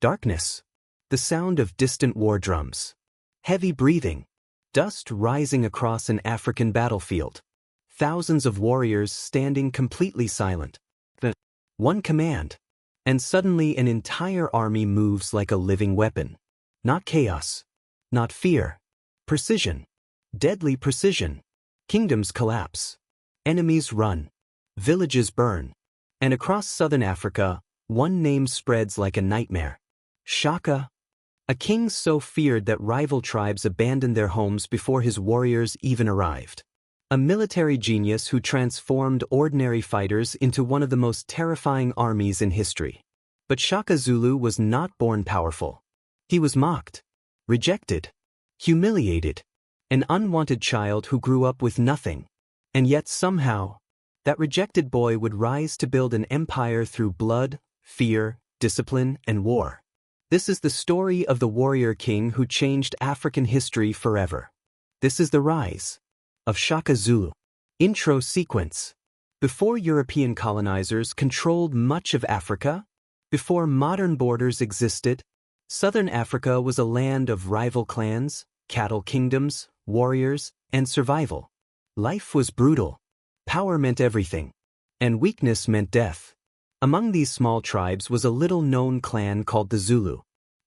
Darkness. The sound of distant war drums. Heavy breathing. Dust rising across an African battlefield. Thousands of warriors standing completely silent. One command. And suddenly an entire army moves like a living weapon. Not chaos. Not fear. Precision. Deadly precision. Kingdoms collapse. Enemies run. Villages burn. And across southern Africa, one name spreads like a nightmare. Shaka. A king so feared that rival tribes abandoned their homes before his warriors even arrived. A military genius who transformed ordinary fighters into one of the most terrifying armies in history. But Shaka Zulu was not born powerful. He was mocked, rejected, humiliated, an unwanted child who grew up with nothing. And yet somehow, that rejected boy would rise to build an empire through blood, fear, discipline, and war. This is the story of the warrior king who changed African history forever. This is the rise of Shaka Zulu. Intro sequence. Before European colonizers controlled much of Africa, before modern borders existed, southern Africa was a land of rival clans, cattle kingdoms, warriors, and survival. Life was brutal. Power meant everything. And weakness meant death. Among these small tribes was a little-known clan called the Zulu.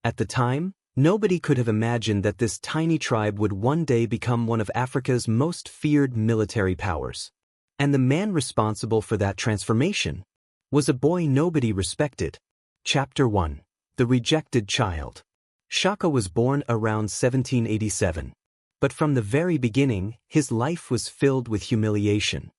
At the time, nobody could have imagined that this tiny tribe would one day become one of Africa's most feared military powers. And the man responsible for that transformation was a boy nobody respected. Chapter 1. The Rejected Child. Shaka was born around 1787. But from the very beginning, his life was filled with humiliation.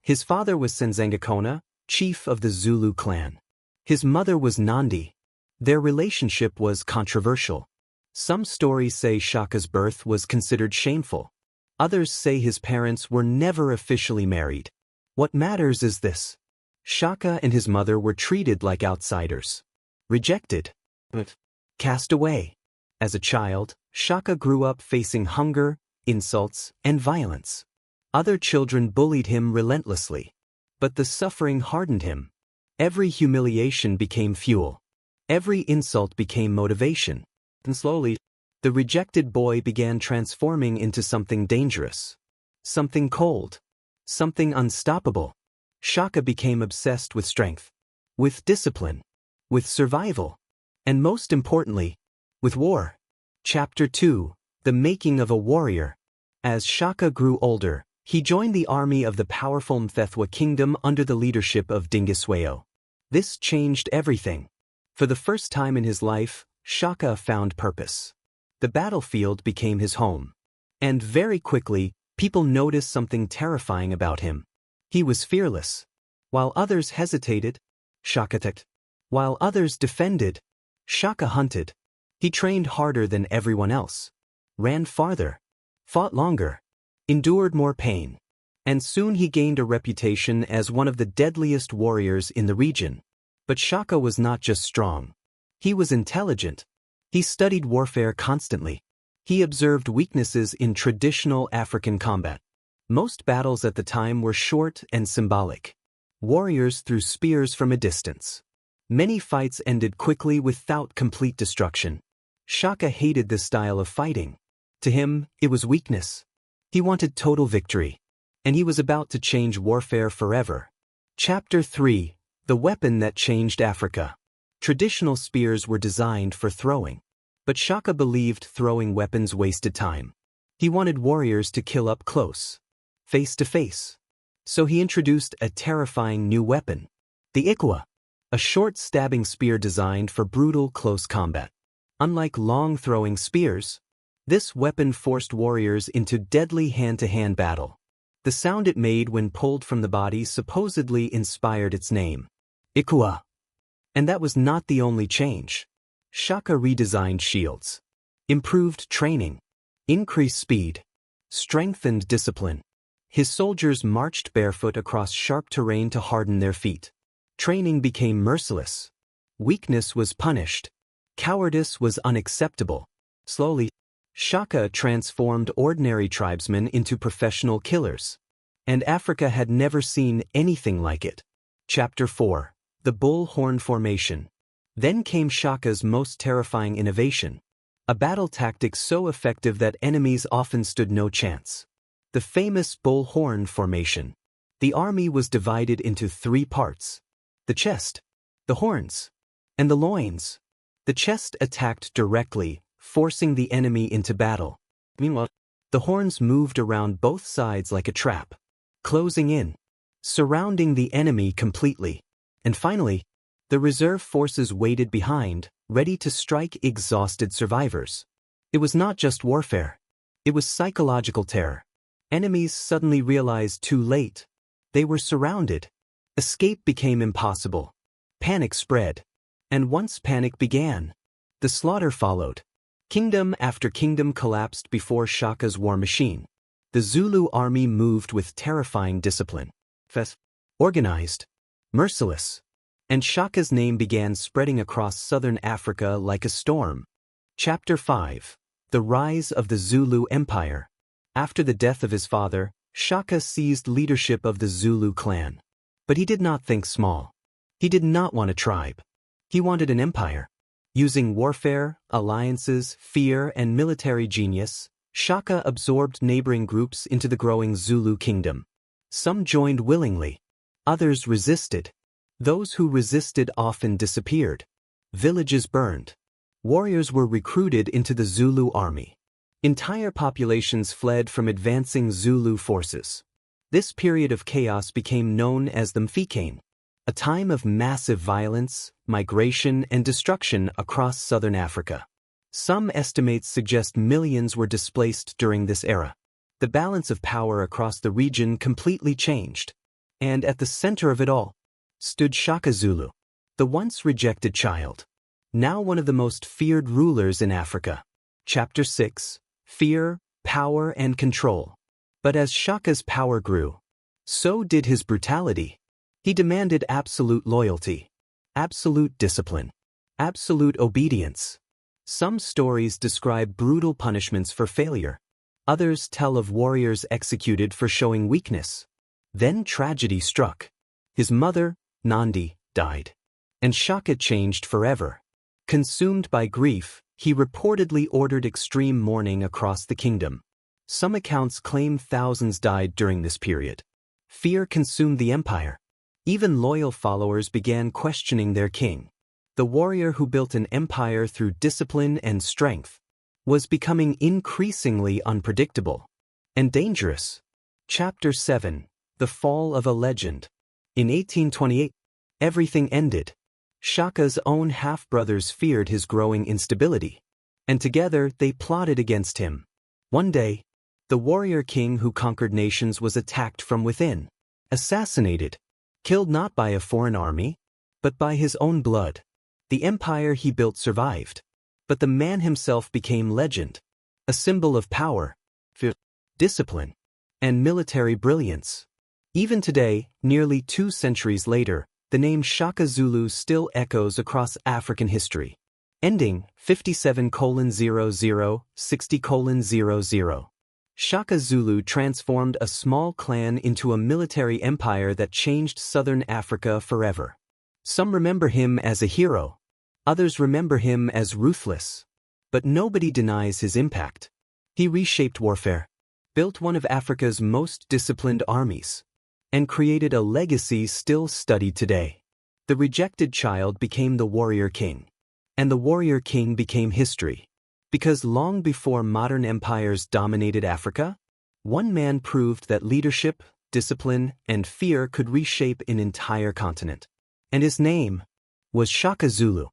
His father was Senzangakona, chief of the Zulu clan. His mother was Nandi. Their relationship was controversial. Some stories say Shaka's birth was considered shameful. Others say his parents were never officially married. What matters is this. Shaka and his mother were treated like outsiders. Rejected. Cast away. As a child, Shaka grew up facing hunger, insults, and violence. Other children bullied him relentlessly. But the suffering hardened him. Every humiliation became fuel. Every insult became motivation. And slowly, the rejected boy began transforming into something dangerous. Something cold. Something unstoppable. Shaka became obsessed with strength. With discipline. With survival. And most importantly, with war. Chapter 2. The Making of a Warrior. As Shaka grew older, he joined the army of the powerful Mthethwa kingdom under the leadership of Dingiswayo. This changed everything. For the first time in his life, Shaka found purpose. The battlefield became his home. And very quickly, people noticed something terrifying about him. He was fearless. While others hesitated, Shaka attacked. While others defended, Shaka hunted. He trained harder than everyone else. Ran farther. Fought longer. Endured more pain. And soon he gained a reputation as one of the deadliest warriors in the region. But Shaka was not just strong. He was intelligent. He studied warfare constantly. He observed weaknesses in traditional African combat. Most battles at the time were short and symbolic. Warriors threw spears from a distance. Many fights ended quickly without complete destruction. Shaka hated this style of fighting. To him, it was weakness. He wanted total victory. And he was about to change warfare forever. Chapter 3. The Weapon That Changed Africa. Traditional spears were designed for throwing. But Shaka believed throwing weapons wasted time. He wanted warriors to kill up close. Face to face. So he introduced a terrifying new weapon. The Ikwa. A short stabbing spear designed for brutal close combat. Unlike long throwing spears, this weapon forced warriors into deadly hand-to-hand battle. The sound it made when pulled from the body supposedly inspired its name. Ikwa. And that was not the only change. Shaka redesigned shields. Improved training. Increased speed. Strengthened discipline. His soldiers marched barefoot across sharp terrain to harden their feet. Training became merciless. Weakness was punished. Cowardice was unacceptable. Slowly, Shaka transformed ordinary tribesmen into professional killers. And Africa had never seen anything like it. Chapter 4. The Bull Horn Formation. Then came Shaka's most terrifying innovation, a battle tactic so effective that enemies often stood no chance. The famous bull-horn formation. The army was divided into 3 parts: the chest, the horns, and the loins. The chest attacked directly, forcing the enemy into battle. Meanwhile, the horns moved around both sides like a trap, closing in, surrounding the enemy completely. And finally, the reserve forces waited behind, ready to strike exhausted survivors. It was not just warfare. It was psychological terror. Enemies suddenly realized too late. They were surrounded. Escape became impossible. Panic spread. And once panic began, the slaughter followed. Kingdom after kingdom collapsed before Shaka's war machine. The Zulu army moved with terrifying discipline. Organized. Merciless. And Shaka's name began spreading across southern Africa like a storm. Chapter 5. The Rise of the Zulu Empire. After the death of his father, Shaka seized leadership of the Zulu clan. But he did not think small. He did not want a tribe. He wanted an empire. Using warfare, alliances, fear, and military genius, Shaka absorbed neighboring groups into the growing Zulu kingdom. Some joined willingly. Others resisted. Those who resisted often disappeared. Villages burned. Warriors were recruited into the Zulu army. Entire populations fled from advancing Zulu forces. This period of chaos became known as the Mfikane, a time of massive violence, migration, and destruction across southern Africa. Some estimates suggest millions were displaced during this era. The balance of power across the region completely changed. And at the center of it all stood Shaka Zulu, the once rejected child, now one of the most feared rulers in Africa. Chapter 6. Fear, Power, and Control. But as Shaka's power grew, so did his brutality. He demanded absolute loyalty, absolute discipline, absolute obedience. Some stories describe brutal punishments for failure. Others tell of warriors executed for showing weakness. Then tragedy struck. His mother, Nandi, died. And Shaka changed forever. Consumed by grief, he reportedly ordered extreme mourning across the kingdom. Some accounts claim thousands died during this period. Fear consumed the empire. Even loyal followers began questioning their king. The warrior who built an empire through discipline and strength was becoming increasingly unpredictable and dangerous. Chapter 7. The Fall of a Legend. In 1828, everything ended. Shaka's own half-brothers feared his growing instability, and together they plotted against him. One day, the warrior king who conquered nations was attacked from within, assassinated, killed not by a foreign army, but by his own blood. The empire he built survived, but the man himself became legend, a symbol of power, fear, discipline, and military brilliance. Even today, nearly 2 centuries later, the name Shaka Zulu still echoes across African history. Ending 57:00, 60:00. Shaka Zulu transformed a small clan into a military empire that changed southern Africa forever. Some remember him as a hero. Others remember him as ruthless. But nobody denies his impact. He reshaped warfare, built one of Africa's most disciplined armies, and created a legacy still studied today. The rejected child became the warrior king, and the warrior king became history. Because long before modern empires dominated Africa, one man proved that leadership, discipline, and fear could reshape an entire continent. And his name was Shaka Zulu.